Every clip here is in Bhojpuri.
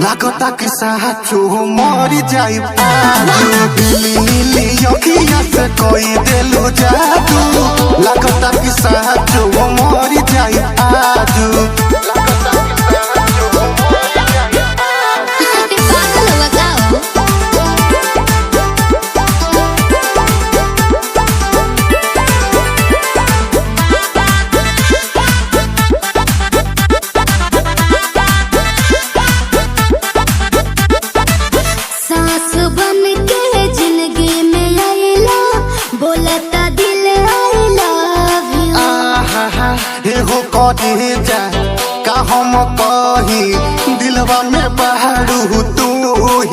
लागता कि साचो मरी जाई नीली नीली अखिया से कोई देलू जादू लागता कि साचो मरी जाई आजू कहे जा का हम कही दिलवा में बहारू तू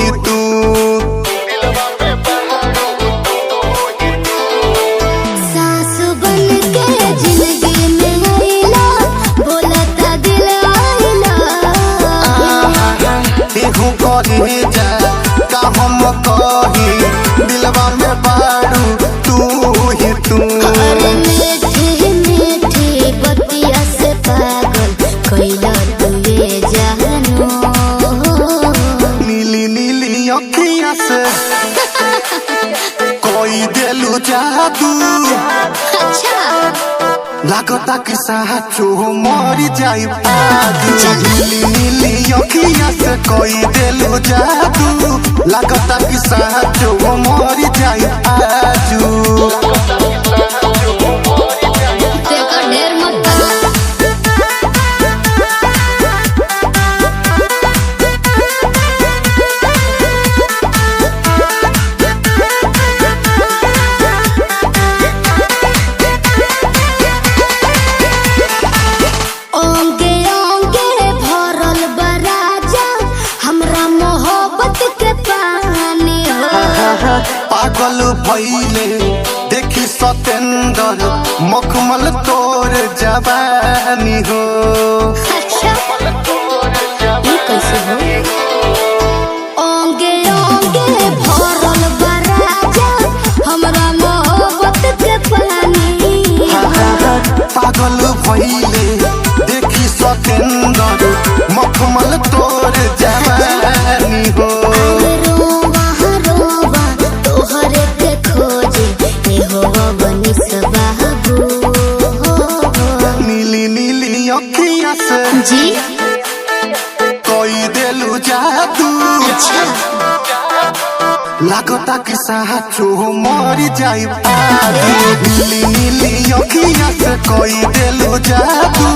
ही तू सास बन के जिंदगी में आइला बोलता दिल आइला एहो कहे जा का हम कही दिलवा में बहारू तू ही तू नीली नीली अखिया से कोई देलू जादू लागता कि साचो मरी जाई आजू नीली नीली अखिया से कोई देलू जादू लागता कि साचो मरी जाई आजू पागल भइले देखी सतेंद्र मखमल तोर जवानी हो ये कैसे हो ओंगे ओंगे भरल बराजा हमरा मोहब्बत के पानी पागल भइले देखी सतेंद्र मखमल तोर जवानी हो नीली नीली अखिया से जी कोई देलू जादू लागता कि साचो मरी जाई आजू नीली नीली अखिया से कोई देलू जादू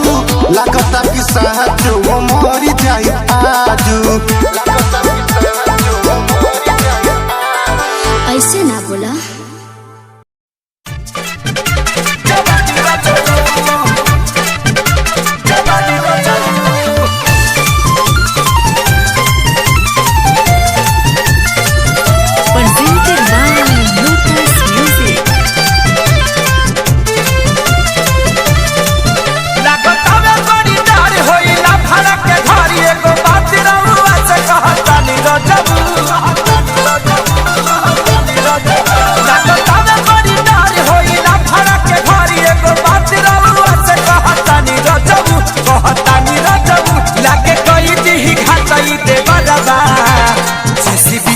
लागता कि साचो मरी जाई आजू ऐसे ना बोला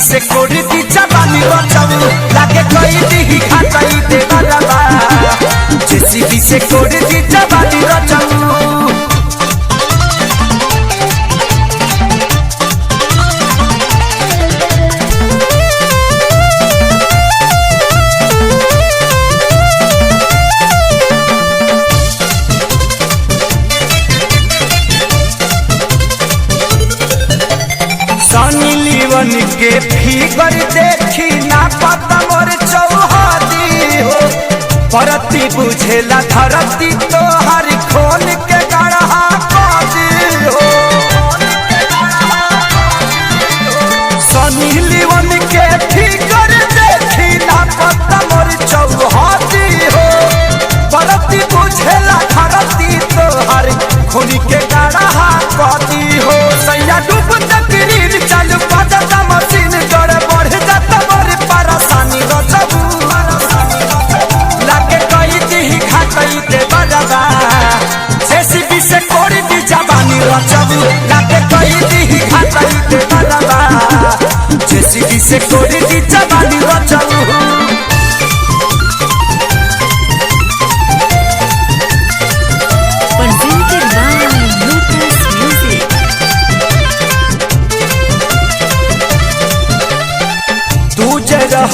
से कोड़ी दी जवानी रचबू लागे कोई दी खाचाई दे बलबा जेसीबी से कोड़ी दी जवानी रचबू के फिगर देखी ना पता मोर चौहादी हो परती बुझेला धरती तो हर खोल के गढ़ा पादी हो सनी लीवन के फिगर देखी ना पता मोर चौहादी हो परती बुझेला धरती तो हर खोल के गढ़ा पादी हो सैया डूब तकरीर चल पाता मशीन कर बढ़ जाता बड़ी परेशानी रचबू लागे कई दी खाई दे बलबा जेसीबी से कोड़ी दी जवानी रचबू लागे कई दी खाई दे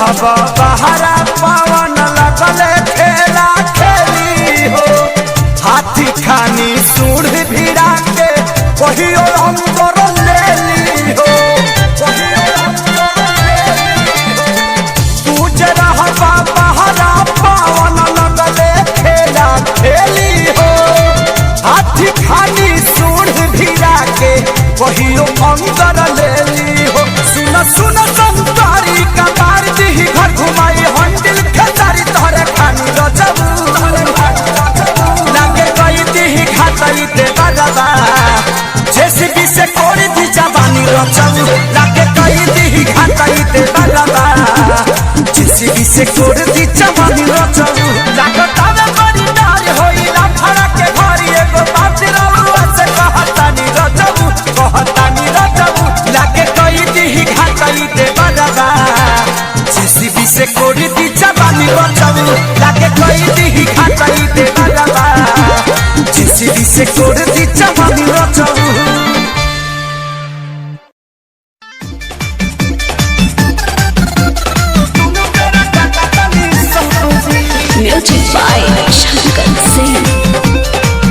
रहब बहरा पवन लगले खेला खेली हो हाथी खानी सूढ़ भिड़ा के कहियो अंदर ले ली हो तुझ रहब बहरा पवन लगले खेला खेली हो हाथी खानी सूढ़ भिड़ा के कहियो अंदर ले ली हो सुन सुन संतारी का मार दी घर घुमाई हंडिल खेतारी तोरे खानी रचबू लागे कई दी खाताई ते बाबा जेसीबी से कोड़ी दी जवानी रचबू लागे कई दी खाताई ते बाबा जेसीबी से कोड़ी दी जवानी रचबू लागे तावे बड़ी नार होई ला फड़ा के घरी एगो बात रउआ से कहतानी रचबू लागे कई दी खाताई ते बाबा जेसीबी से कोड़ी दी जवानी रचबू लागे कई दी खाताई ते बाबा जेसीबी से कोड़ी दी जवानी रचबू Music by Shankar Singh.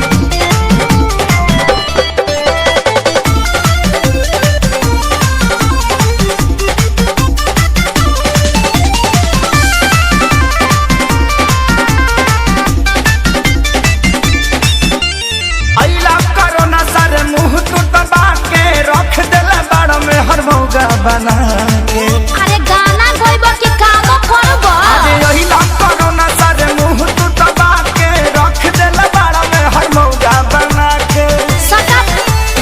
बना के अरे गाना गाइबो कि काम करबो अरे यही ला कोरोना सारे मुंह तू दबा के रख देला बाड़ा में हर मौका बना के सटा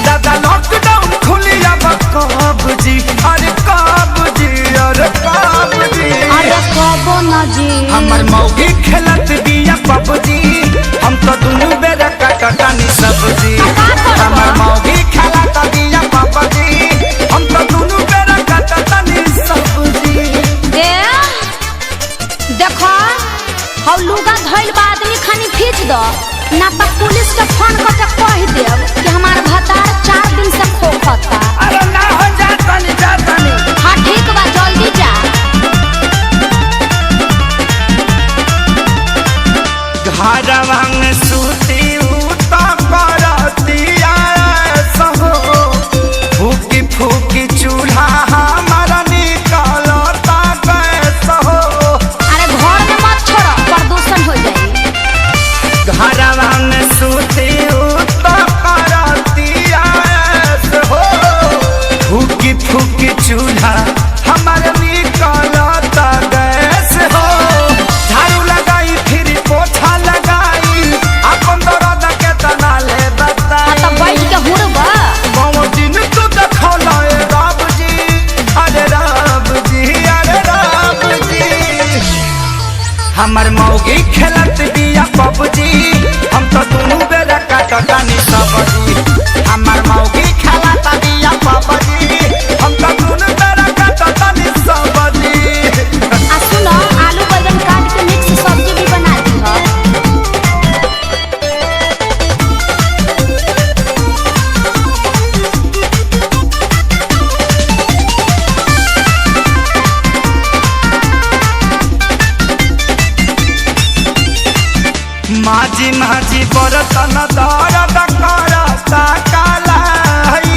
दादा लॉकडाउन खुली अब कब जी अरे कब जी अरे कब जी अरे कबो ना जी हमर मौगी खेलत बिया पबजी हम तो दुनु बेरा कटकानी सब्जी हमर मौगी खेलत बिया पबजी हम तो दुनु बेरा कटकानी सब्जी देखो हम लुगा धइल बा आदमी खानी खींच दो ना तो पुलिस के फोन करके कह देब कि हमार भतार 4 दिन से खोखता अरे ना हो जातनी हां ठीक बा जल्दी जा घरवा में सूती उता करतिया सहो फूकी फूकी चूल्हा हमारा निकलता गैस हो अरे घर में मत छोड़ो प्रदूषण हो जाई घरवा में सूती उता करतिया सहो फूकी फूकी चूल्हा हमारा निकलता गैस हो झाड़ू लगाई फिर पोछा लगाई अपन दर्द के तना ले बता तो बैठ के हुड़बा बाबू दिन तू देखौला ए रब जी अरे रब जी अरे रब जी हमर मौगी खेलत बिया पबजी हम तो दुनु बेरा काटकानी सब्जी हमर मौगी खेलत बिया पबजी हम तो दुनु बेरा काटकानी सब्जी आ सुनो आलू बैंगन काट के मिक्स सब्जी भी बना दी हो माझी माझी बरतन दर्द करता कालाई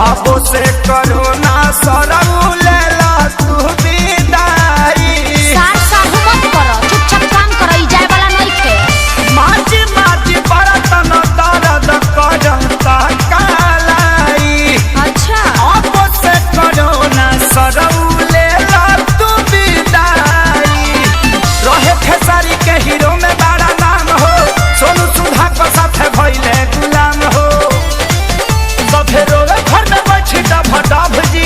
अब से करो ना सरऊ लेला तू विदाई सार साहू मत करो चुपचाप काम करो ई जाए वाला नहीं थे माझी माझी बरतन दर्द करता कालाई अच्छा अब से करो ना सरऊ लेला तू विदाई रहे खेसारी के हीरो में बड़ा नाम हो सोनू सुधा को साथ भइले गुलाम हो सफे रोवे घर में बैठी डभ जी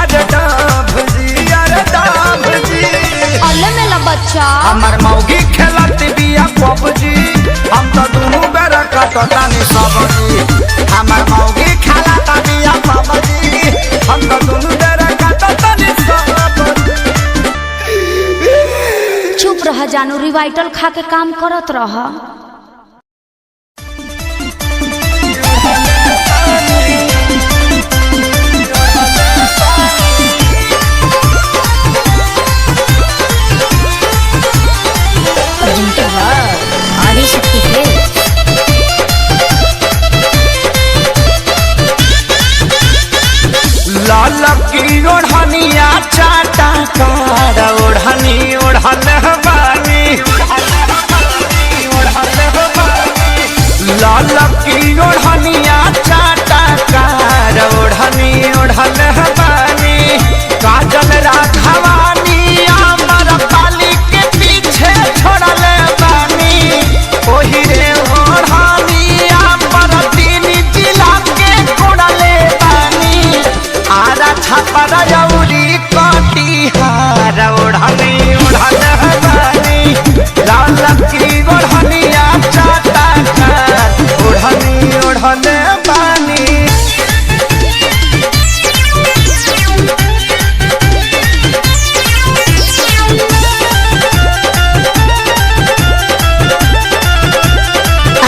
अरे डभ जी अरे डभ जी अल्ले मेला बच्चा हमर मौगी खेलत बिया पबजी हम तो दुनु बेरा कटकानी सब्जी हमर मौगी खेलत बिया पबजी हम तो दुनु बेरा कटकानी सब्जी चुप रह जानू रिवाइटल खा के काम करत रह की ओढ़निया चाटा कार ओढ़नी ओढ़ल बानी लाल की ओढ़निया चाटा कार ओढ़नी ओढ़ल बानी काजल राघवानी अमर पाली के पीछे छोड़ल बानी ओही रे ओढ़निया पर तीन जिला के कोड़ले बानी आरा छापर जौरी कटिहार ओढ़नी ओढ़ल बानी लाल की ओढ़निया चाटा कार ओढ़नी ओढ़ल बानी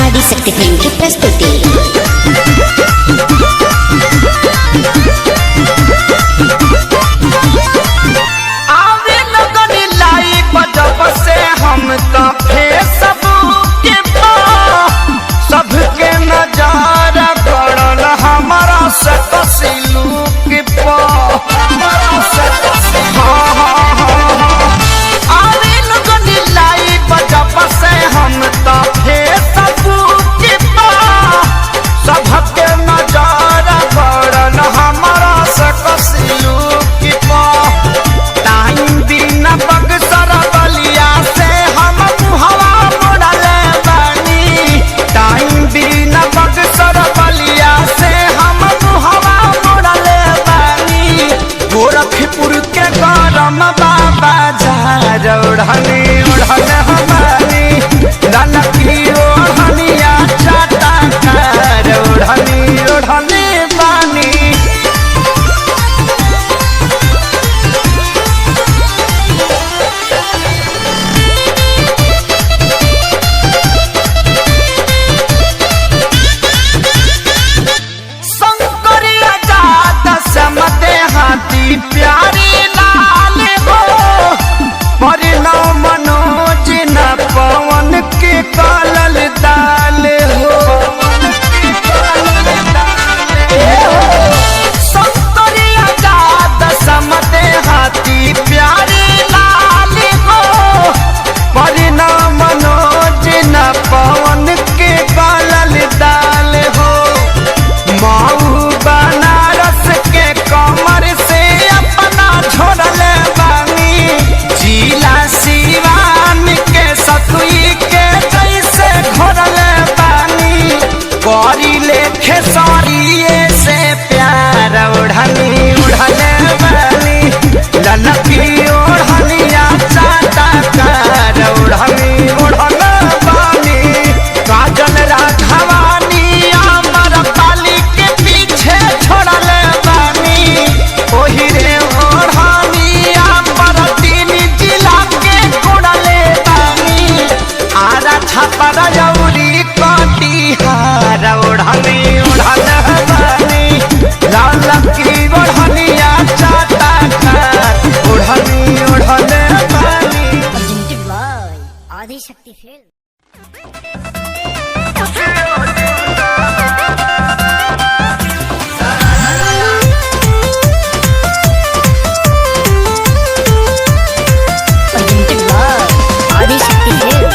आदिशक्ति फिल्म की प्रस्तुति। आवे लगन लाई बजब से हम तो फेसबुक पे सबके नजारा पड़ल हमारा से कसिलुक पे आवे लगन लाई बजब से हम तो फेसबुक पे सबके नजारा पड़ल हमारा से कसिलुक पे टाइम दिन बक्सर बलिया से हम हवा मोड़ल बानी टाइम दिन बक्सर बलिया से हम हवा मोड़ल बानी गोरखपुर के गरम बाबा झार ओढ़नी ओढ़ल हमारी लाल की ओढ़निया चाटा कार ओढ़नी ओढ़नी बानी शंकरिया जात समते हाथी प्यारी लाल हो परिणव मनोज न पवन के कालल दाल हो शंकरिया जात समते हाथी प्यारी लाल हो परिणव मनोज न पवन के कालल दाल हो माऊ बनारस के कमर से अपना छोड़ल बानी जिला सिवान के सतुई के जैसे घोड़ल बानी करी लेखे सरिये से प्यार ओढ़नी उड़ल बानी ललकी ओढ़निया चाटा कार ओढ़नी ओढ़ल बानी काजल राघवानी अमर पाली के पीछे छोड़ल बानी ओही रे ओढ़निया पर तीन जिला के कोड़ले बानी आरा छापर जौरी कटिहार ओढ़नी ओढ़ल बानी लाल की ओढ़निया चाटा कार ओढ़नी ओढ़ल बानी आदिशक्ति फिल्म। आदिशक्ति फिल्म।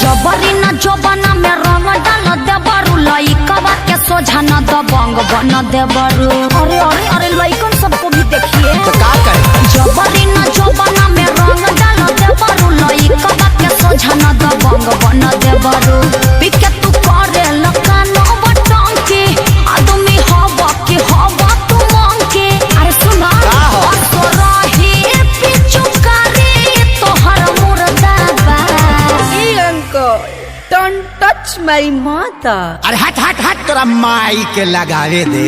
जबरी न जोबना में रंग डाल देबरू लइकवा के सोझा न दबंग बन देबरू अरे अरे अरे लइकन सबको भी देखिए तो का करे जबरी न जोबना में रंग डाल देबरू लइकवा के सोझा न दबंग बन देबरू पिके तू करे लकानो बटंकी आदमी हवा के हवा तू मंकी अरे सुना का हो? तो रही पिचु करे तोहर मुर्दाबा Don't touch my mother. अरे हट हट हट तोरा माई के लगावे दे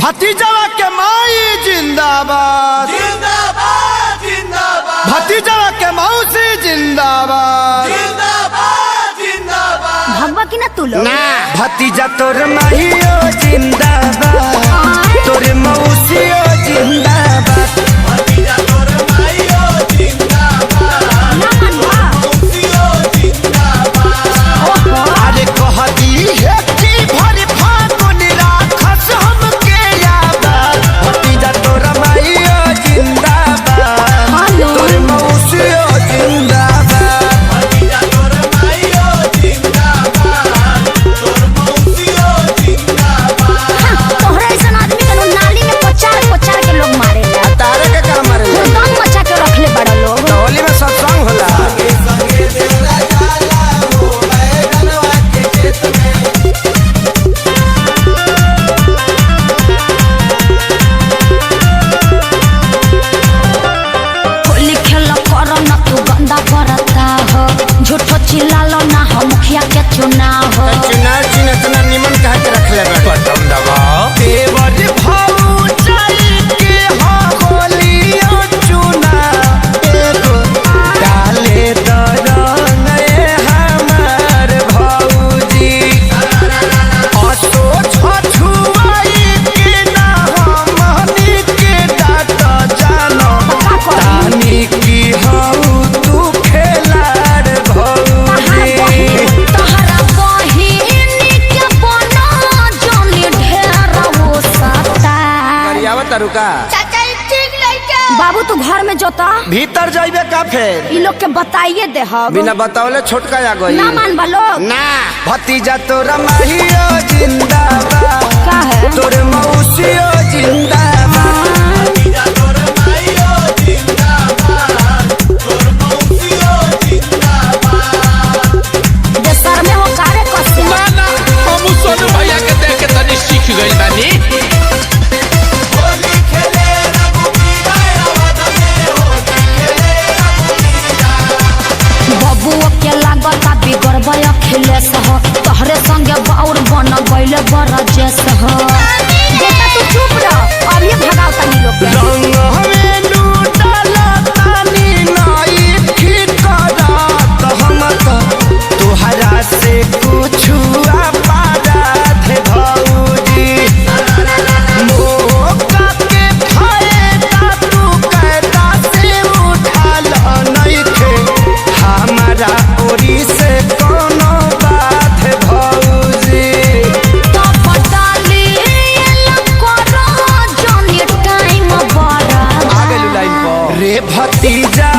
भतीजवा के माई जिंदाबाद जिंदाबाद जिंदाबाद भतीजवा के मौसी जिंदाबाद जिंदाबाद जिंदाबाद भगवा की ना तू लोग ना भतीजा तोर माहियो जिंदाबाद तोर मौसियो जिंदाबाद भतीजा तोर माहियो जिंदाबाद मौसियो जिंदाबाद अरे कहती है कि भर रुका चाचा ठीक नहीं क्या बाबू तू घर में जोता भीतर जाइबे का फेर इ लोग के बताइए दे हम बिना बतावले छोटका आ गई ना मान बा लोग ना भतीजा तोरा माहियो जिंदाबाद का है तोर मौसियो जिंदाबाद भतीजा तोरा माहियो जिंदाबाद तोर मौसियो जिंदाबाद देशर में हो कारे कसे ना ना हम सोनू भैया के देख के तनी सीख गइल बानी होली खेले रघुवीरा आवाज में होली खेले रघुवीरा बबुआ के लागता बिगड़बे अखिलेश हो तोहरे संगे बाउर बन गइले बड़ा जैस हो बेटा तू चुप रह अब ये भगाओ तनी लोग के रंग हमें लूटला तानी नाई ठिकरा तो हम तो तुहरा से कुछ अपराध भौजी मौका के फायदा तू कहता से उठाल नहीं थे हमारा ओरी से कोनो बात भौजी तो पटाली लकोरा जॉनी टाइम बड़ा आगे लाइन पर रे भतीजा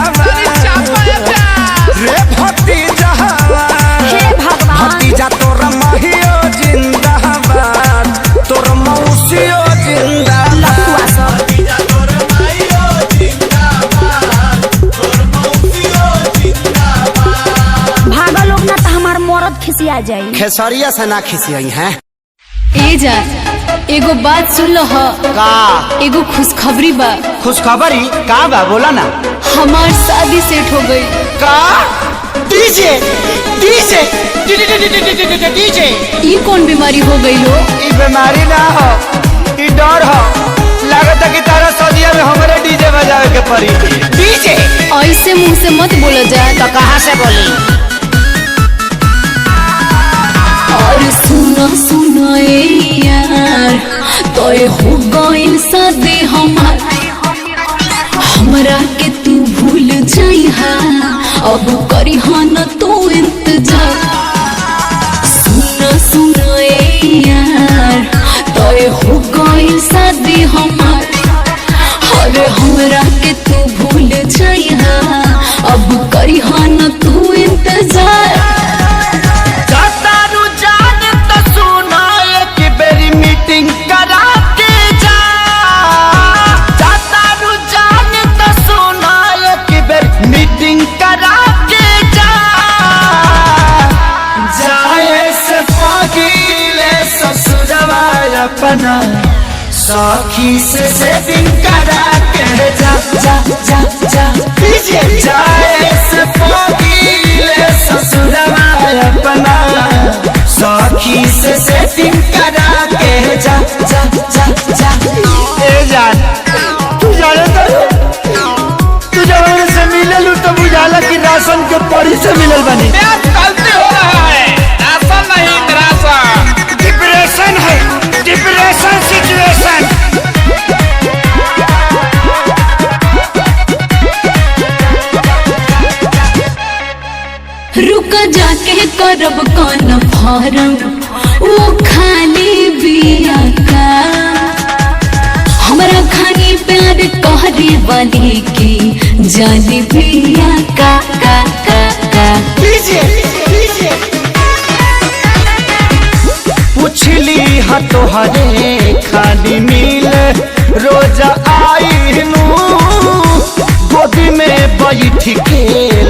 रे भतीजा हे भगवान भतीजा तोर महियो जिंदाबाद तोर मौसियो जिंदाबाद लकुआ सब भतीजा तोर महियो जिंदाबाद तोर मौसियो जिंदाबाद भागा लोग ना तो हमार मरद खिसिया जाई खेसरिया से ना खिसियई हैं ए जा एगो बात सुन लो ह का एगो खुशखबरी बा खुशखबरी का बा बोला ना हमार शादी सेट हो गई का डीजे डीजे डीजे ई कौन बीमारी हो गई हो ई बीमारी ना हो ई डर हो लागत कि तारा सदिया में हमारे डीजे बजावे के पड़ी डीजे ऐसे मुंह से मत बोला जा तो कहां से बोली और सुना सुना ए यार तो हो गई शादी हमार हमरा के तू भूल जाइहा अब करी न तू इंतजार सुना सुना ए यार तो हो गई शादी हमार अरे हमरा के तू भूल जाइहा अब करी न तू इंतजार जातारू जान तो सुना एक बेरी मीटिंग करा के जा जातारू जान तो सुना एक बेरी मीटिंग करा के जा जाए से पागीले ससुरवा अपना सखी से सेटिंग करा के जा जा जा जा जाए से पागीले ससुरवा अपना सखी से सेटिंग करा के जा जा जा जा ए जान तू जाने तू जवान से मिलल तो बुझाला कि राशन के पड़ी से मिलल बनी गलती हो रहा है राशन नहीं राशन डिप्रेशन है डिप्रेशन सिचुएशन रुक जाके करब कौन फारम वो खाली बिया का हमरा खानी प्यार कहरे वाली की जानी बिया का का का का पुछली हा तोहरे खाली मिल रोज आईनू गोदी में बैठ के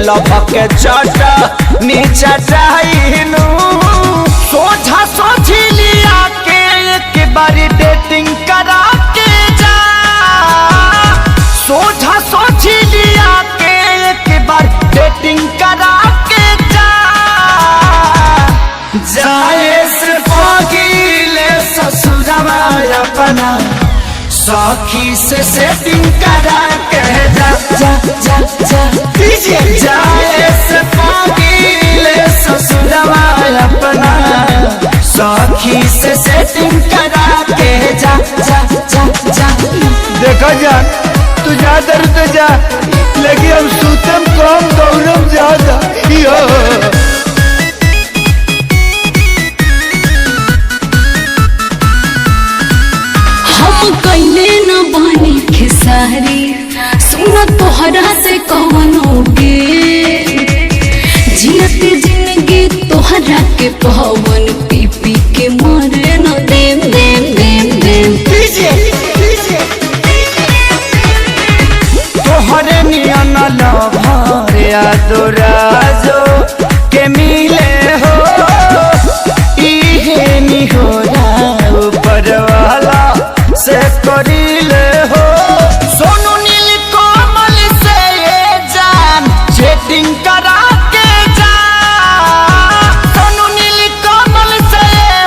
लभक चाटा नीचा चाहनू सोझा सोची लिया के एक बारी डेटिंग करा के जा सोझा सोची लिया के एक बार डेटिंग करा के जा जाए से पागीले ससुरवा अपना सखी से सेटिंग करा के जा जा जा जा जाए से पागीले ससुरवा अपना सखी से सेटिंग करा के जा जा जा जा देखो जा तू जा दर तो जा लेकिन हम सूतम कम दौड़म ज्यादा यो हम कैले न सारी सुनो तोहरा से कवनो के जियते जिंदगी तोहरा के पवन पी पी के मरे न देम देम देम देम तोहरे नियन लभर यादोराजो के मिले हो इहे निहोरा ऊपर वाला से करिले हो सोनू नील कोमल से ये जान चेटिंग करा के जा सोनू नील कोमल से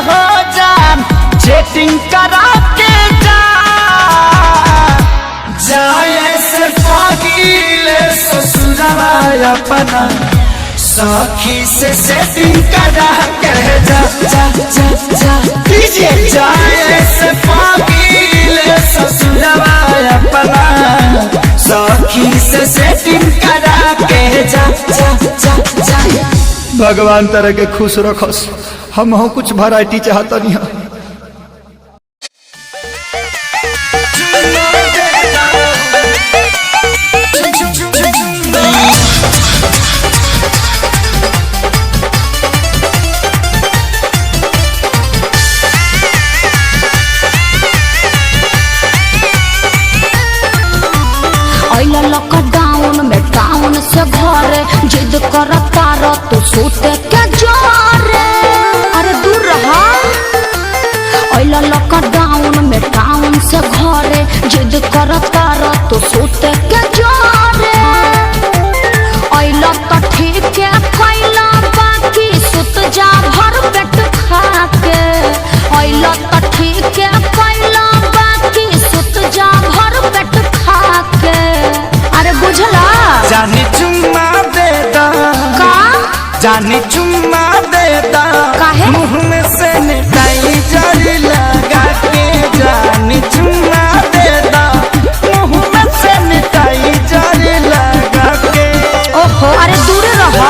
हो जान चेटिंग करा के जा जाए से पागीले ससुराला अपना सखी से सेटिंग करा के जा जा जा जा दीजिए जाए से पागीले ससुराला अपना सखी से सेटिंग करा के जा जा जा जा भगवान तरह के खुश रखस हम हो कुछ वैरायटी चाहता नहीं है। लॉकडाउन में टाउन से घरे जिद करता रह तो सोते के जोरे अरे दूर रहा लॉकडाउन में टाउन से घरे जिद करता रह तो सोते के जोरे तो ठीक है कैला बाकी सुत जा भर पेट खा के तो ठीक है कैला बाकी सुत जा भर पेट खा के अरे बुझला जानी चुम्मा दे दा का जानी चुम्मा दे दा काहे? मुँह में से निकाई जरी लगा के जानी चुम्मा दे दा मुँह में से निकाई जरी लगा के ओहो अरे दूर रहो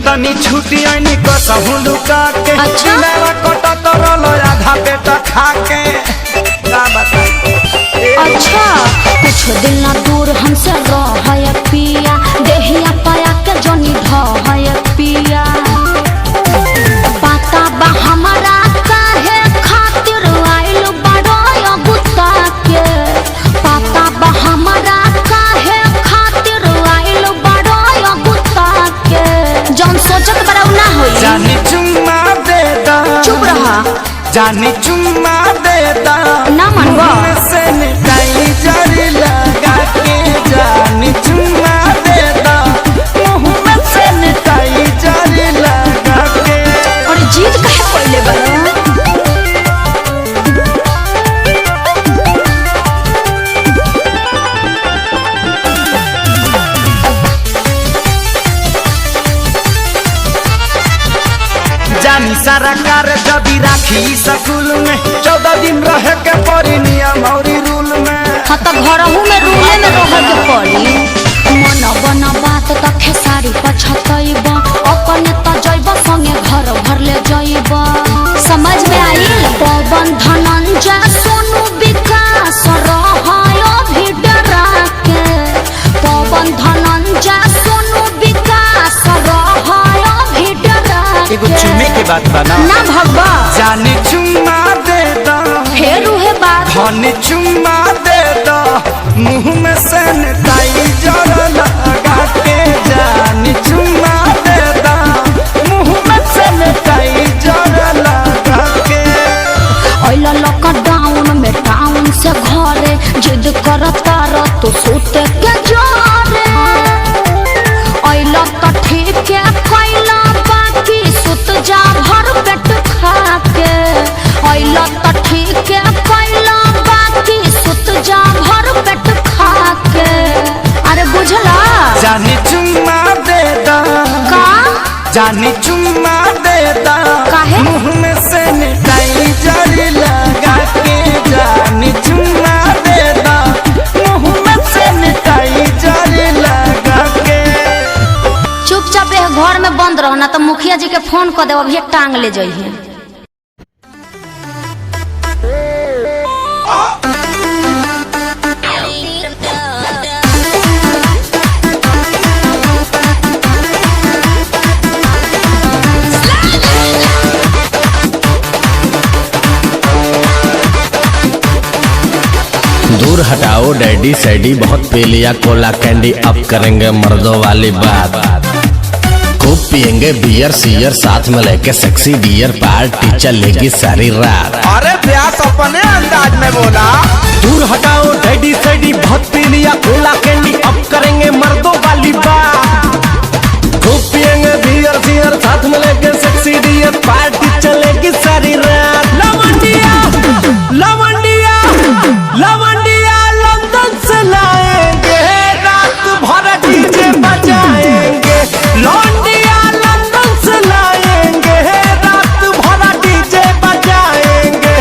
तनी छुट्टी आनी कसहु लुका के अच्छा? मेरा कोटा तरल आधा पेटा खा के का बता अच्छा कुछ दिन ना दूर हमसे रह पिया देहिया पाया के जनी ढह पिया पता बा हमारा काहे खातिर आइल बड़ो गुस्सा के पता बा हमारा काहे खातिर आइल बड़ो गुस्सा के जौन सोचत बड़ा ना होई जानी चुम्मा दे दा चुप रहा जानी चुम्मा दे दा ना मनवा से निकाई जरी लगा के जानी चुम्मा दे दा मुँह में से निकाई जरी लगा के और जीत काहे पहले बड़ा जानी सारा कार जबी राखी स्कूल में 14 दिन रहे के पड़ी नियम और रूल में हाँ तो घरहू में रूले में रह के पड़ी मन बना बात त खेसारी पछतैब अपने त जैब संगे घर भर ले जैब समझ में आई पवन धनंजय सोनू विकास रहायो भी डरा के पवन धनंजय सोनू विकास रहायो भी डरा एगो चुम्मे के बात बना ना भगवा जानी चुम्मा दे दा फेर उहे बात धनी चुम्मा दे दा मुँह में से निकाई जरा लगा के जानी चुम्मा दे दा मुँह में से निकाई जरा लगा के लॉकडाउन में टाउन से घरे जिद करता रह तो सोते के जोरे तो ठीक है कैला बाकी सुत जा भर पेट खा के तो ठीक है कैला बाकी सुत जा भर पेट खा के अरे बुझला जानी चुम्मा दे दा का जानी चुम्मा दे दा काहे? मुँह में से निकाई जरी लगा के जानी चुम्मा दे दा मुँह में से निकाई जरी मुखिया जी के फोन कर दे, अभी टांग ले जाइए। दूर हटाओ डैडी सैडी, बहुत पी लिया कोला कैंडी, अब करेंगे मर्दों वाली बात। खूब पियेंगे बियर सियर, साथ में लेके सेक्सी डियर, पार्टी चलेगी सारी रात। अरे व्यास अपने अंदाज में बोला। दूर हटाओ डैडी सैडी, बहुत पी लिया कोला कैंडी, अब करेंगे मर्दों वाली बात। खूब पियेंगे बियर सियर, साथ में लेके सेक्सी डियर, पार्टी चलेगी सारी रात। लवंडिया लवंडिया लवंडिया लंदन से लाएंगे, रात भर डीजे बजाएंगे। लवंडिया लंदन से लाएंगे, रात भर डीजे बजाएंगे।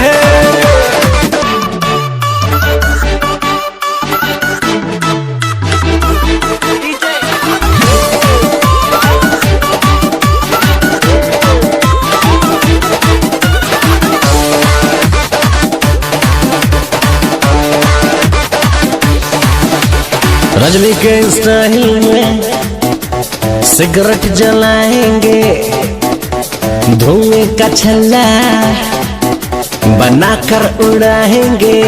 रजनी के स्टाइल में सिगरेट जलाएंगे, धुएं का छल्ला बनाकर उड़ाएंगे।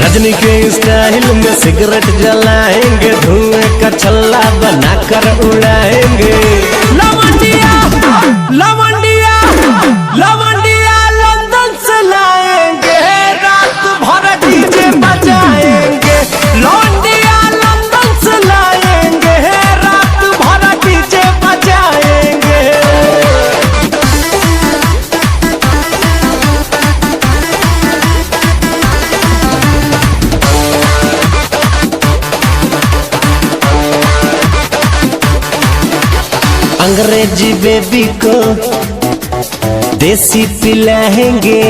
रजनी के स्टाइल में सिगरेट जलाएंगे, धुएं का छल्ला बनाकर उड़ाएंगे। लवंडिया लवंडिया लवंडिया लंदन से लाएंगे, रात भर डीजे बजाएंगे। लवंडिया लंदन से लाएंगे, रात भर डीजे बजाएंगे। अंग्रेजी बेबी को देसी पिलाएंगे,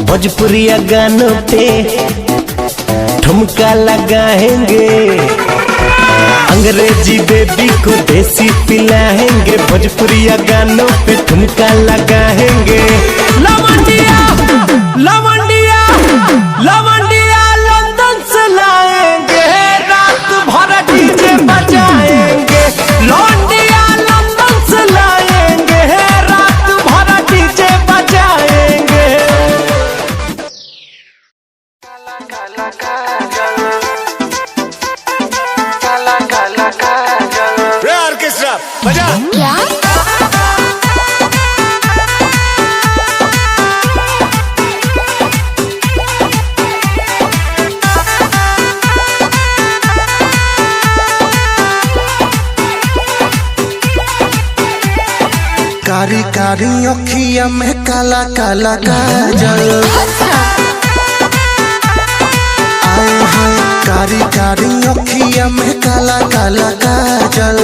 भोजपुरिया गानों पे ठुमका लगाएंगे। अंग्रेजी बेबी को देसी पिलाएंगे, भोजपुरिया गानों पे ठुमका लगाएंगे। लवंडिया लवंडिया लवंडिया लंदन से लाएंगे, रात भर डीजे बजाएंगे। लवंडिया लंदन से लाएंगे, रात भर डीजे बजाएंगे। ऑर्केस्ट्रा बजा। कारी कारी अखिया में काला काला काजल, आए हाय कारी कारी अखिया में काला काला काजल।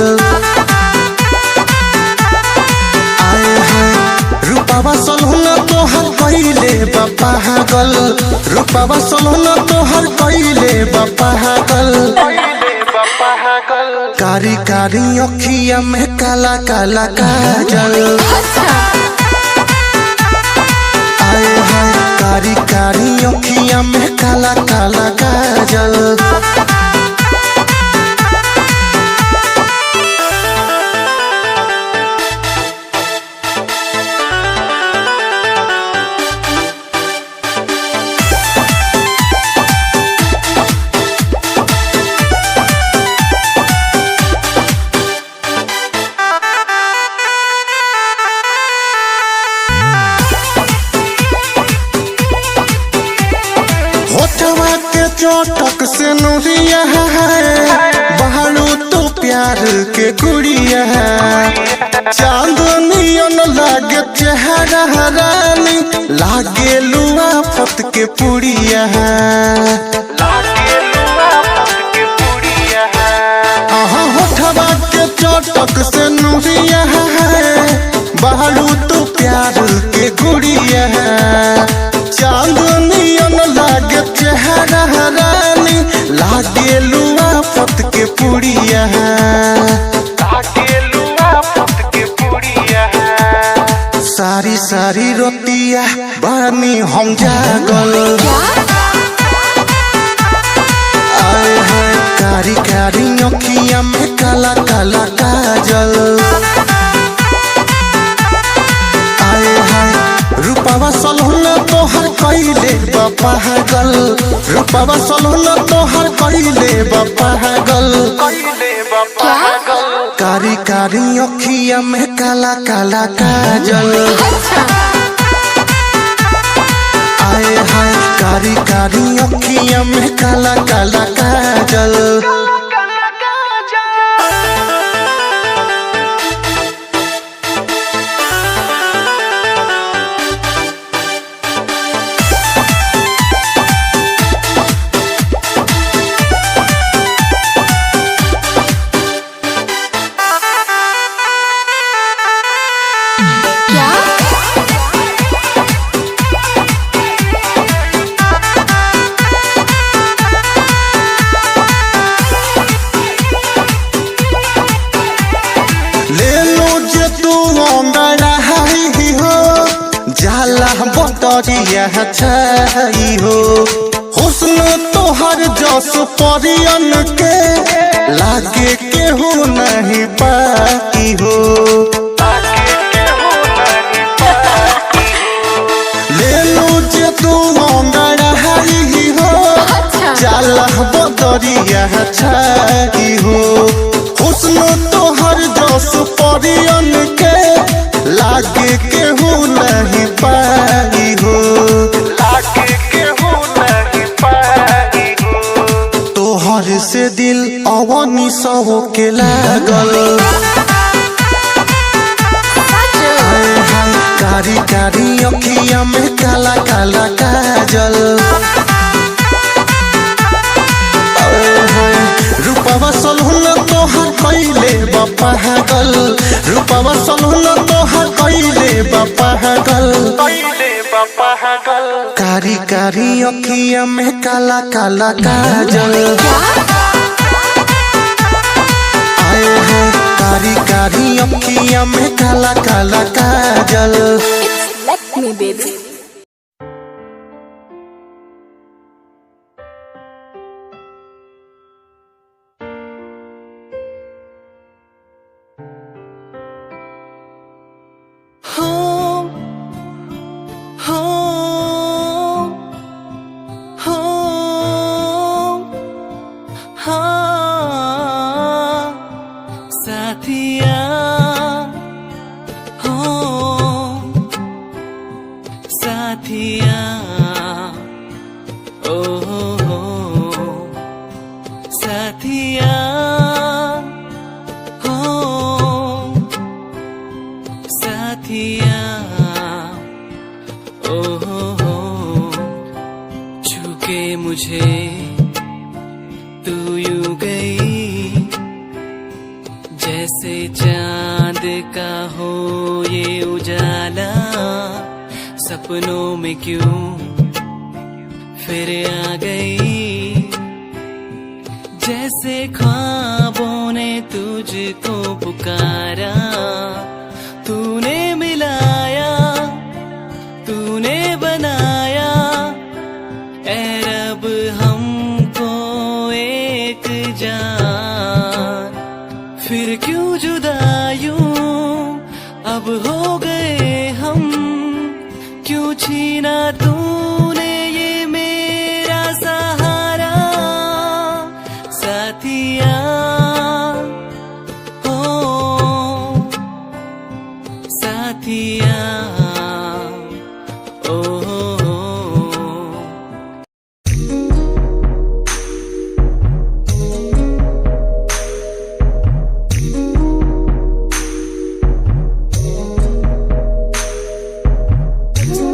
आए हाय रूपावा सलहुना तोहर कइले बापा हागल, रूपावा सलहुना तोहर कइले बापा हागल। कारी कारी अखिया में काला काला काजल, आए हाय कारी कारी अखिया में काला काला काजल। चोटक से नुरिया है, बहारू तो प्यार के गुड़िया है। चांदनियन लागे चेहरा रानी, लागे लुआ फत के पुड़िया है। होठवा के चोटक से नुरिया है, बहारू तो प्यार के गुड़िया है। चांदनियन लागे चेहरा रानी, लागे लुआ फत के पुड़िया है। लागे लुआ फत बानी हम जागल। आए हैं कारी कारी अखिया में काला काला काजल। आए हैं रूपावा सलोना तोहर कइले बा पागल। रूपावा सलोना तोहर कइले बा पागल। कारी कारी अखिया में काला काला काजल। आए हाय कारी कारी अखिया में काला काला काजल। बतरिया छाई हो हुस्न तोहर जस परियन के लागे केहू नहीं पाई हो। ले लो जे तू अंगड़ाई हो जाला बतरिया छाई हो हुस्न तोहर जस परियन के लागे केहू नहीं पाई हो। तोहर से दिल अवनी सब के लागल। कारी कारी अखिया में काला काला काजल। रूपावा सलोना तोहर कइले बा पागल। रूपावा सलोना तोहर कइले बा पागल। कारी कारी अखिया में काला काला काजल। आए हैं कारी कारी अखिया में काला काला काजल। Let me baby। मुझे तू यूं गई जैसे चांद का हो ये उजाला। सपनों में क्यों फिर आ गई जैसे ख्वाबों ने तुझको पुकारा। तूने मिलाया तूने बनाया ऐ रब हमको एक जान। फिर क्यों जुदा यूं अब हो गए हम। क्यों छीना तूने ये मेरा सहारा। साथिया हो साथिया ओ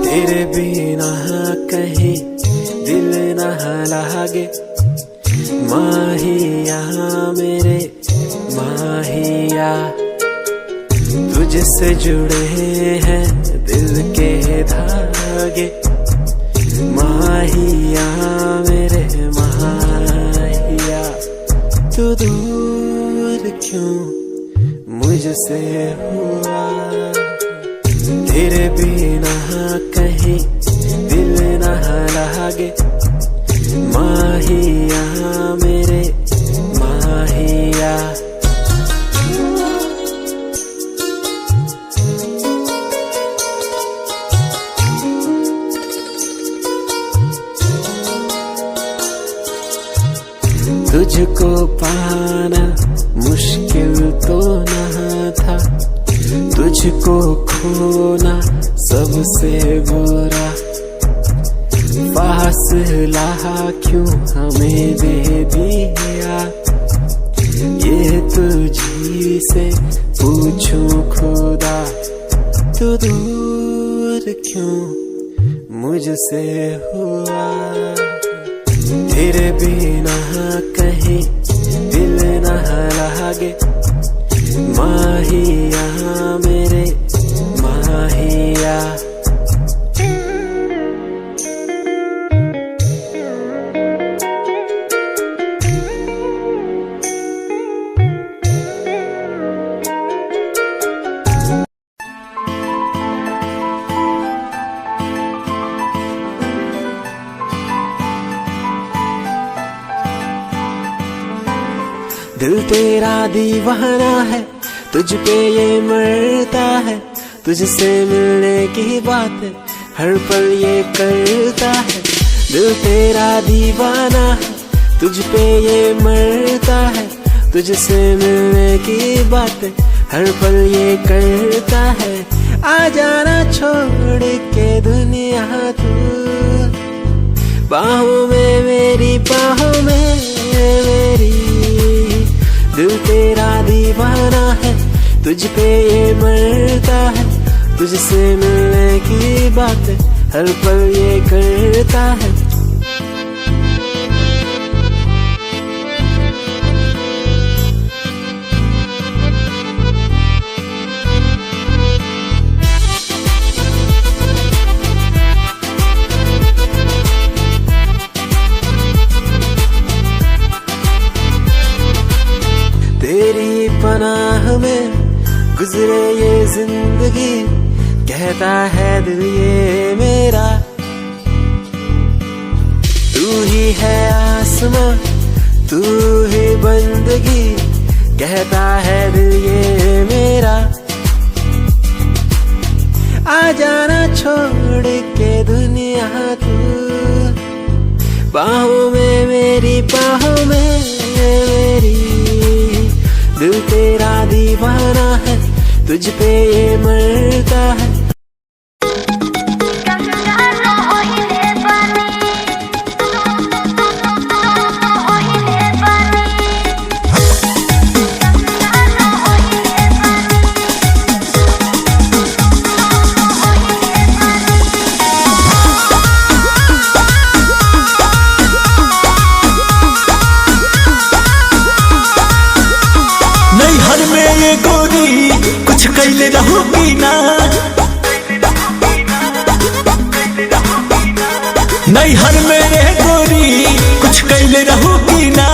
तेरे बिना कहीं दिल न लागे। माहिया मेरे माहिया तुझसे जुड़े हैं दिल के धागे। माहिया मेरे माहिया तू दूर क्यों मुझसे हुआ। तेरे बिना कहीं तुझको पाना मुश्किल तो न था, तुझको खोना सबसे बुरा। फासला क्यों हमें दे दिया, ये तुझी से पूछूं खुदा। तू दूर क्यों मुझसे हुआ, तेरे बिना कहीं दिल न लागे। माहिया मेरे माहिया, दिल तेरा दीवाना है, तुझ पे ये मरता है। तुझसे मिलने की बात हर पल ये करता है। दिल तेरा दीवाना है, तुझ पे ये मरता है। तुझसे मिलने की बात हर पल ये करता है। आ जाना छोड़ के दुनिया तू, बाहों में मेरी बाहों में मेरी। दिल तेरा दीवाना है, तुझ पे ये मरता है। तुझसे मिलने की बात हर पल ये करता है। तेरी पनाह में गुजरे ये जिंदगी, कहता है दिल ये मेरा। तू ही है आसमां, तू ही बंदगी, कहता है दिल ये मेरा। आ जाना छोड़ के दुनिया तू, बाहों में मेरी बाहों में मेरी। दिल तेरा दीवाना है, तुझ पे ये मरता है। नैहर में ये गोरी कुछ कैले रहूगी ना, नैहर में ये गोरी कुछ कैले रहूगी ना।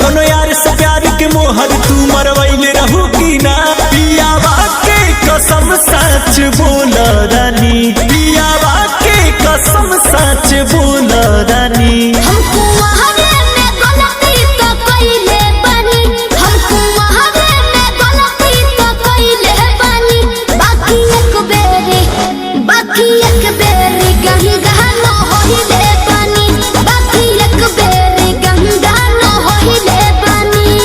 कोनो यार से प्यार के मोहर तू मरवैले रहूगी ना। पियावा के कसम सच बोल रानी, पियावा के कसम सच बोल रानी। हमको वहावे में गलती तो कइले बानी, हमको वहावे में गलती तो कइले बानी। बाकी एक बेरी गंगा न होइले बानी, बाकी एक बेरी गंगा न होइले बानी।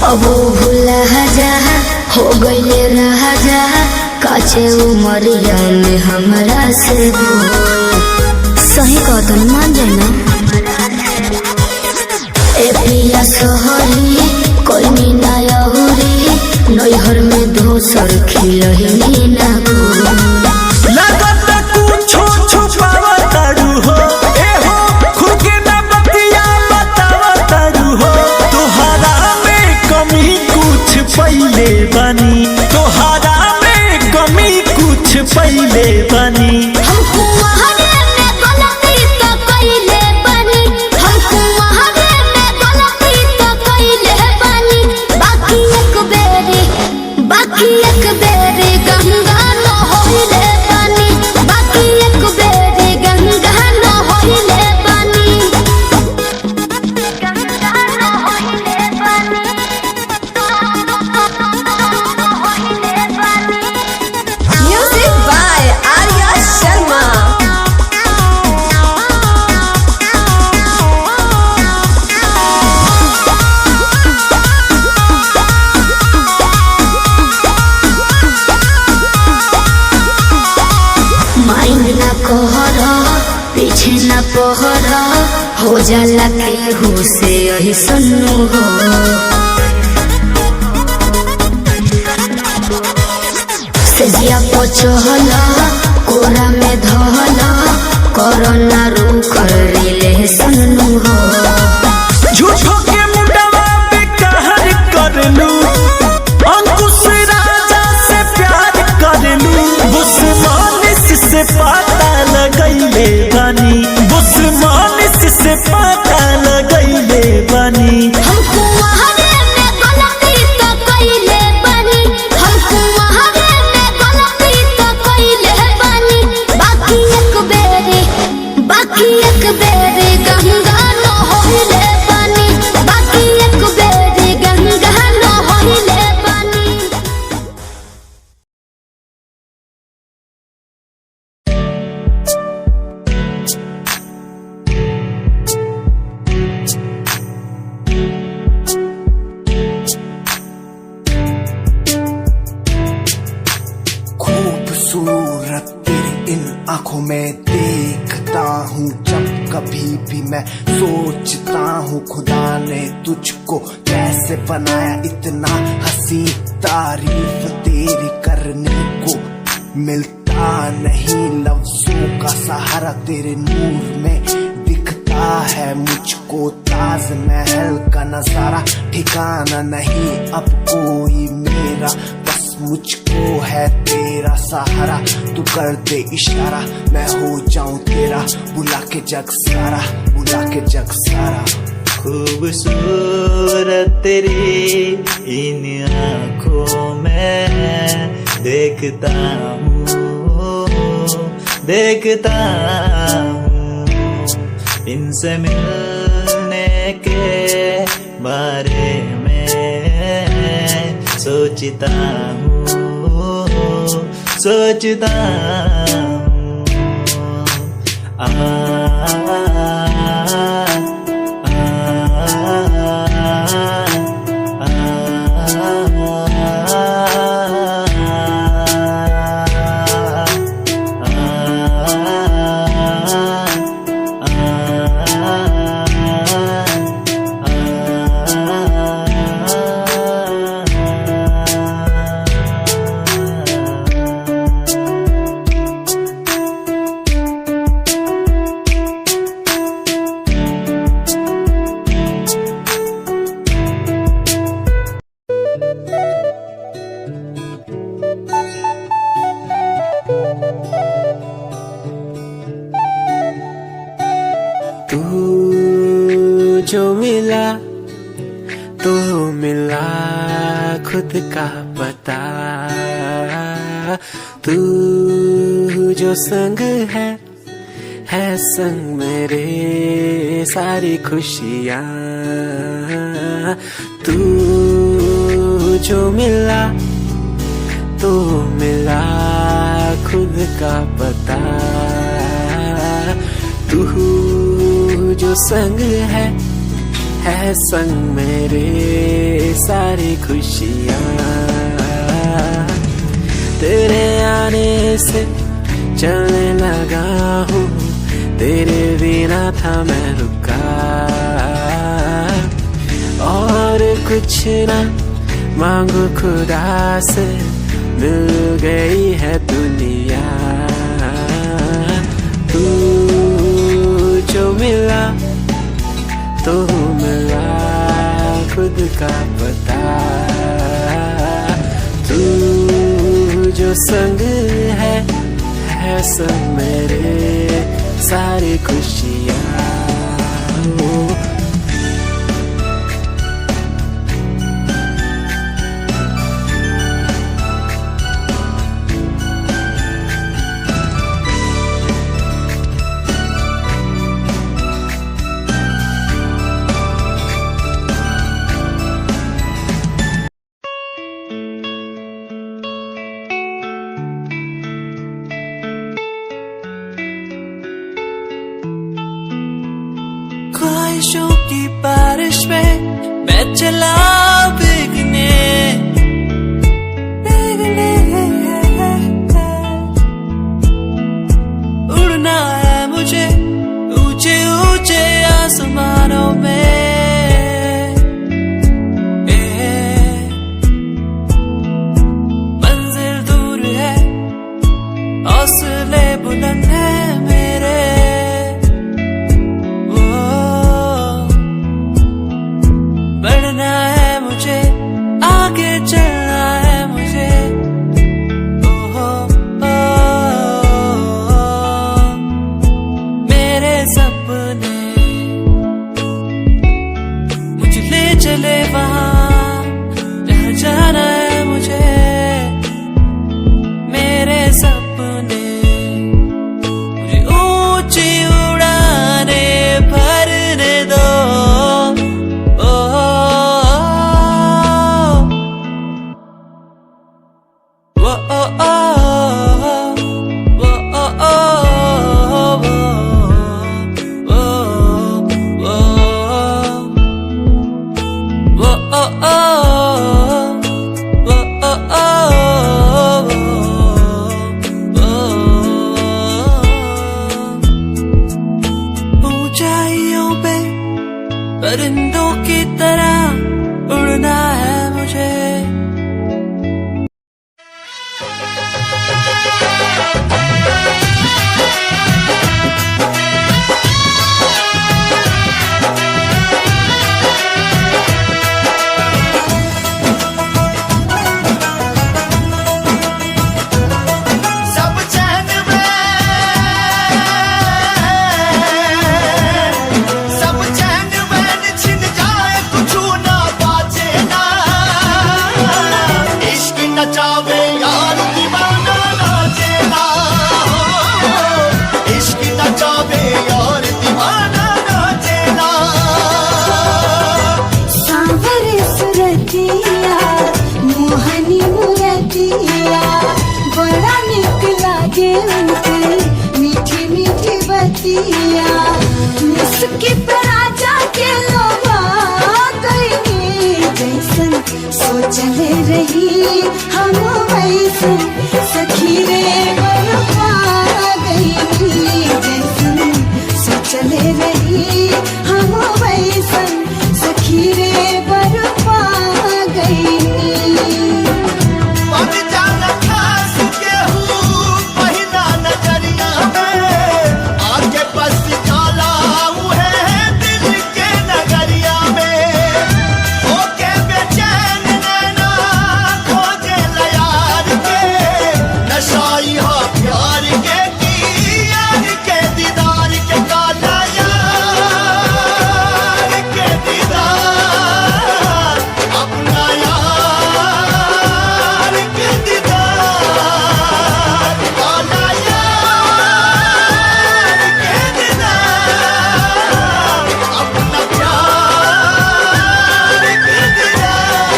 अब भूला जा हो गईले रहा जा, काचे उमरिया में हमरा से बोल। सही कहतन मान जाना ए पिया सोहरी कोई मीना यहुरी, नैहर में दोसर खिलही ना लगत कुछो छुपावा तारू हो, ए हो खुद के ना बतिया बतावा तारू हो। तोहरा में कमी कुछ पहिले बनी, तोहरा में कमी कुछ पहिले बनी। हमको वहावे में गलती तो कइले बानी, हमको वहावे में गलती तो कइले बानी। बाकी एक बेरी गंगा न होइले बानी, बाकी एक बेरी गंगा न होइले न पोहरा हो जाला केहू से यही सुनू हो। सजिया पोछला कोरा में धोला कोरोना रू कर ले सुनू हो। झूठो के मुंडवा पे कहर कर लू, अंकुश राजा से प्यार कर लू, बुस्मानिस से पता लगैले बानी, बुस्मानिस से पता लगैले बानी। हमको वहारे में गलती तो कइले बानी, हमको वहारे में गलती तो कइले बानी। बाकी एक बेरी गंगा न होइले बानी, बाकी एक बेरी गंगा न होइले बानी। खूबसूरत तेरी इन आंखों में देखता हूँ जब कभी भी मैं सोचता हूँ खुदा ने तुझको कैसे बनाया इतना हंसी। तारीफ तेरी करने को मिलता नहीं, लफ्जों का सहारा तेरे नूर में दिखता है मुझको। ताजमहल का नजारा ठिकाना नहीं अब कोई मेरा, बस मुझको है तेरा सहारा। तू कर दे इशारा मैं हो जाऊं तेरा, बुला के जग सारा, बुला के जग सारा। खूबसूरत तेरी इन आँखों में देखता हूँ, देखता हूँ, इनसे मिलने के बारे में सोचता हूँ, सोचता हूँ। जो मिला तो मिला खुद का पता, तू जो संग है संग मेरे सारी खुशियाँ। तू जो मिला तो मिला खुद का पता, तू जो संग है संग मेरे सारी खुशियाँ। तेरे आने से चलने लगा हूँ, तेरे बिना था मैं रुका, और कुछ ना मांगो खुदा से मिल गई है दुनिया। तू जो मिला तो मिला खुद का पता, तू जो संग है संग मेरे सारी खुशियाँ। ख्वाहिशों की बारिश में मैं चला भीगने, उड़ना है मुझे नन्हे मेरे बढ़ना है मुझे, आगे चलना है मुझे। मेरे सपने मुझे ले चले वहाँ जहाँ जाना है मुझे। मेरे सपने मुझे ऊंची उड़ाने भरने दो। ऊंचाइयों पे परिंदों की तरह उड़ना है मुझे। सब चैन में, सब चैन में छिन जाए कुछ ना बाचे ना। इश्क नचावे यार दीवाना नाचे ना। इश्क नचावे यार दीवाना नाचे ना। सांवरे सुरतिया मोहनी मुरतिया बड़ा निक लागे उनके मीठी मीठी बतिया। मुस्की पे राजा के लोभा गई जैसन सोचले रही हम वैसन सखी रे बरपा गई। जैसन सोचले रही हम वैसन सखी रे बरपा गई। बन जाना खास केहू पहिला नजरिया में। आगे बस जाला है दिल के नगरिया में। होके बेचैन नैना खोजे लयार के। नशाई हा प्यार के की यार के दीदार के काला यार के दीदार। अपना यार के दीदार, काला यार के दीदार। अपना प्यार के दीदार।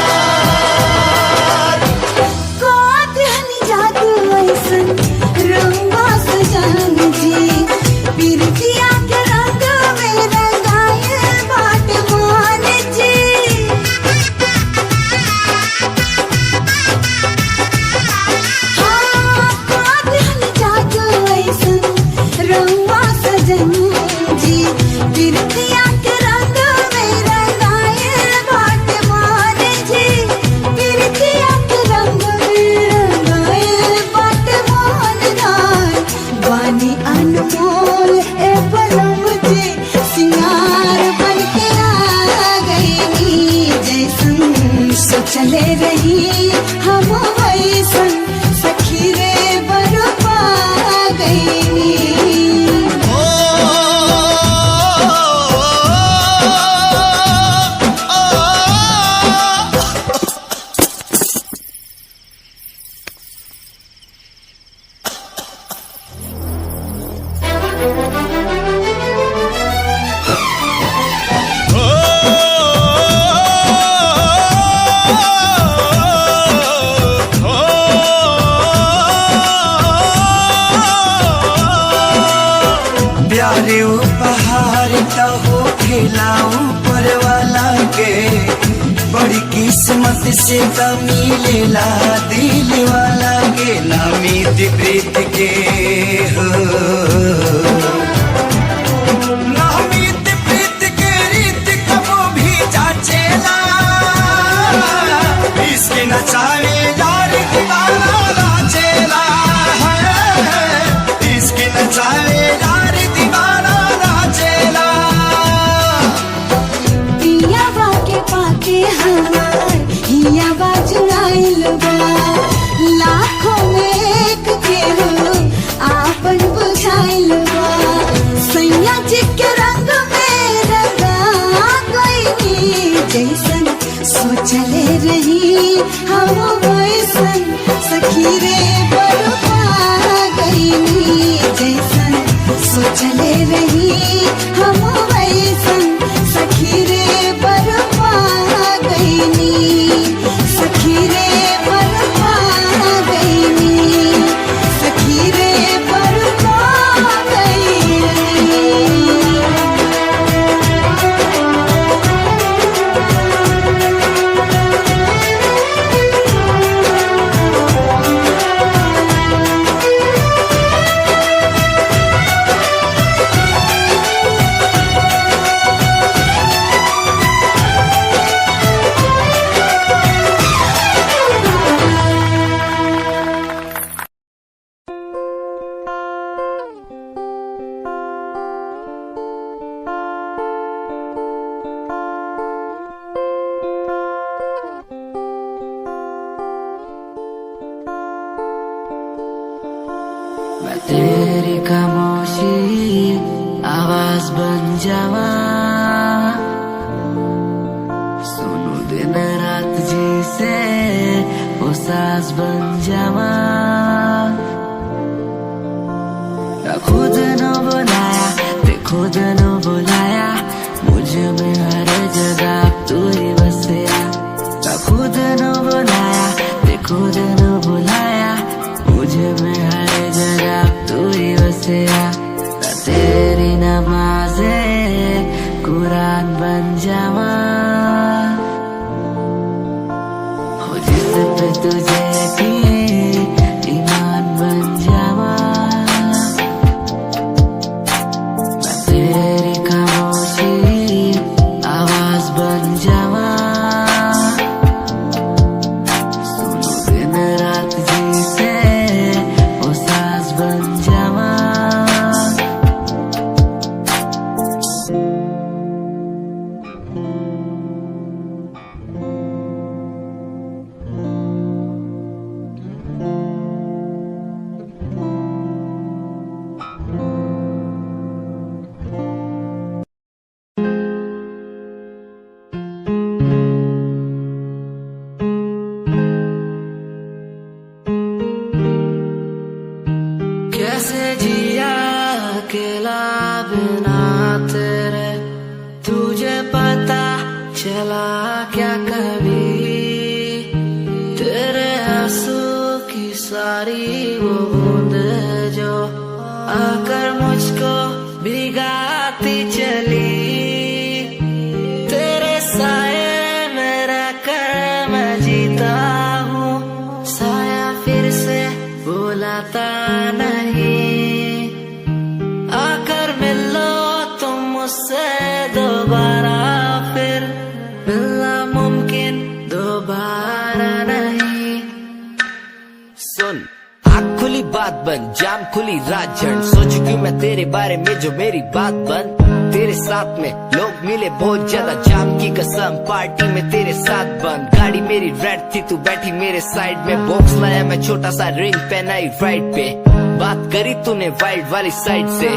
कातिहनी जादू ऐसन रंगा सजन जी। बिरतिया के रंग में रंगाए बाट मान जी। हाँ कातिहनी जादू ऐसन रंगा सजन जी। बिरतिया के रंग में रंगाए बाट मान जी। बिरतिया के रंग में रंगाए बाट मान दान। वानी अनमोल ए पलम जी सिंगार बन के आ गई। जैसन सोचले रही हम वैसन सखी रे बरपा गई। प्यारे उपहार तो हो खिलाऊं पर वाला के। बड़ी किस्मत से तो मिलेला दिल वाला के। नामीत प्रीत के हो नामीत प्रीत के रीत कबो भी जाचेला। इसके नचावे यार दीवाना नाचेला। इसके मैं तेरी खामोशी आवाज बन जावा, सुनो दिन रात जी से वो सास बन जावा। खुद न बुलाया ते खुद न बुलाया, मुझे में हर जगह तू ही बसया। खुद न बुलाया ते खुद न बुलाया, मुझे में हर जगह तू ही बसया। तेरी नमाज़े कुरान बन जावा, हो जिस पे तुझे यकीन ईमान बन जावा। मैं तेरी खामोशी आवाज बन जावा, सुनो दिन रात जी से वो सास बन जावा। कैसे जिया अकेला बिना तेरे, तुझे पता चला क्या कभी? तेरे आंसू की सारी वो बूंद जो आकर मुझको भिगाती चली, तेरे साए में रहकर मैं जीता हूँ, साया फिर से बुलाता नहीं। आकर मिलो तुम मुझसे दोबारा, फिर मिलना मुमकिन दोबारा नहीं। सुन आँख खुली बात बन, जाम खुली रात जन, सोचू क्यों मैं तेरे बारे में जो मेरी बात बन। तेरे साथ में लोग मिले बहुत ज्यादा, जाम की कसम पार्टी में तेरे साथ बंद। गाड़ी मेरी रेड थी तू बैठी मेरे साइड में, बॉक्स लाया मैं छोटा सा रिंग पहनाई राइट पे। बात करी तूने वाइड वाली साइड से,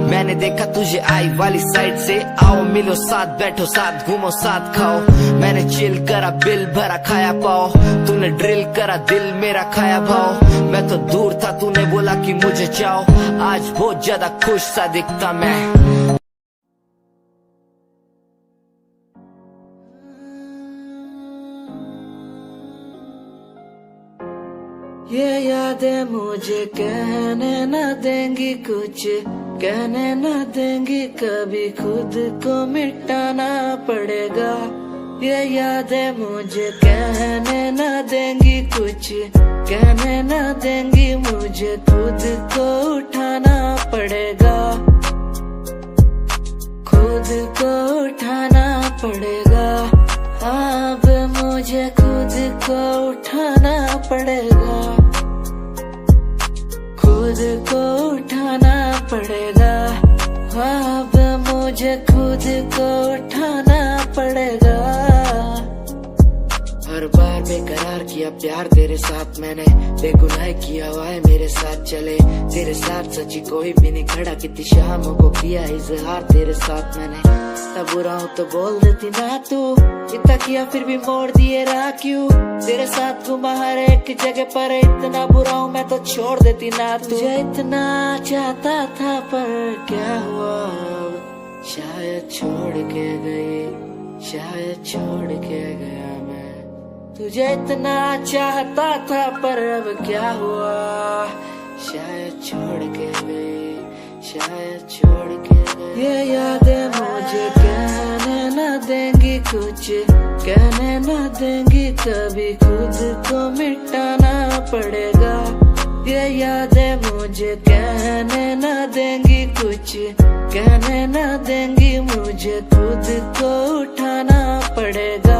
मैंने देखा तुझे आई वाली साइड से। आओ मिलो साथ बैठो साथ घूमो साथ खाओ, मैंने चिल करा बिल भरा खाया पाओ, तूने ड्रिल करा दिल मेरा खाया भाव। मैं तो दूर था तूने बोला कि मुझे चाहो, आज बहुत ज्यादा खुश सा दिखता मैं। ये यादें मुझे कहने न देंगी कुछ, कहने न देंगी कभी, खुद को मिटाना पड़ेगा। ये यादें मुझे कहने न देंगी कुछ, कहने न देंगी मुझे, खुद को उठाना पड़ेगा, खुद को उठाना पड़ेगा। अब मुझे खुद को उठाना पड़ेगा, खुद को उठाना पड़ेगा। अब मुझे खुद को उठाना पड़ेगा। हर बार बेकरार किया प्यार तेरे साथ मैंने, बेगुनाह किया हुआ है मेरे साथ चले, तेरे साथ सच्ची कोई भी नहीं खड़ा, कितनी शामों को किया इजहार तेरे साथ मैंने। तब बुरा हूँ तो बोल देती ना तू, इतना किया फिर भी मोड़ दिए राह क्यों? तेरे साथ घुमा हर एक जगह पर, इतना बुरा हूँ मैं तो छोड़ देती ना तू। तुझे इतना चाहता था पर क्या हुआ अब, शायद छोड़ के गई, शायद छोड़ के गया मैं। तुझे इतना चाहता था पर अब क्या हुआ, शायद छोड़ के गई, शायद छोड़ के गई। ये यादें मुझे कहने न देंगी कुछ, कहने न देंगी कभी, खुद को मिटाना पड़ेगा। ये यादें मुझे कहने न देंगी कुछ, कहने न देंगी मुझे, खुद को उठाना पड़ेगा।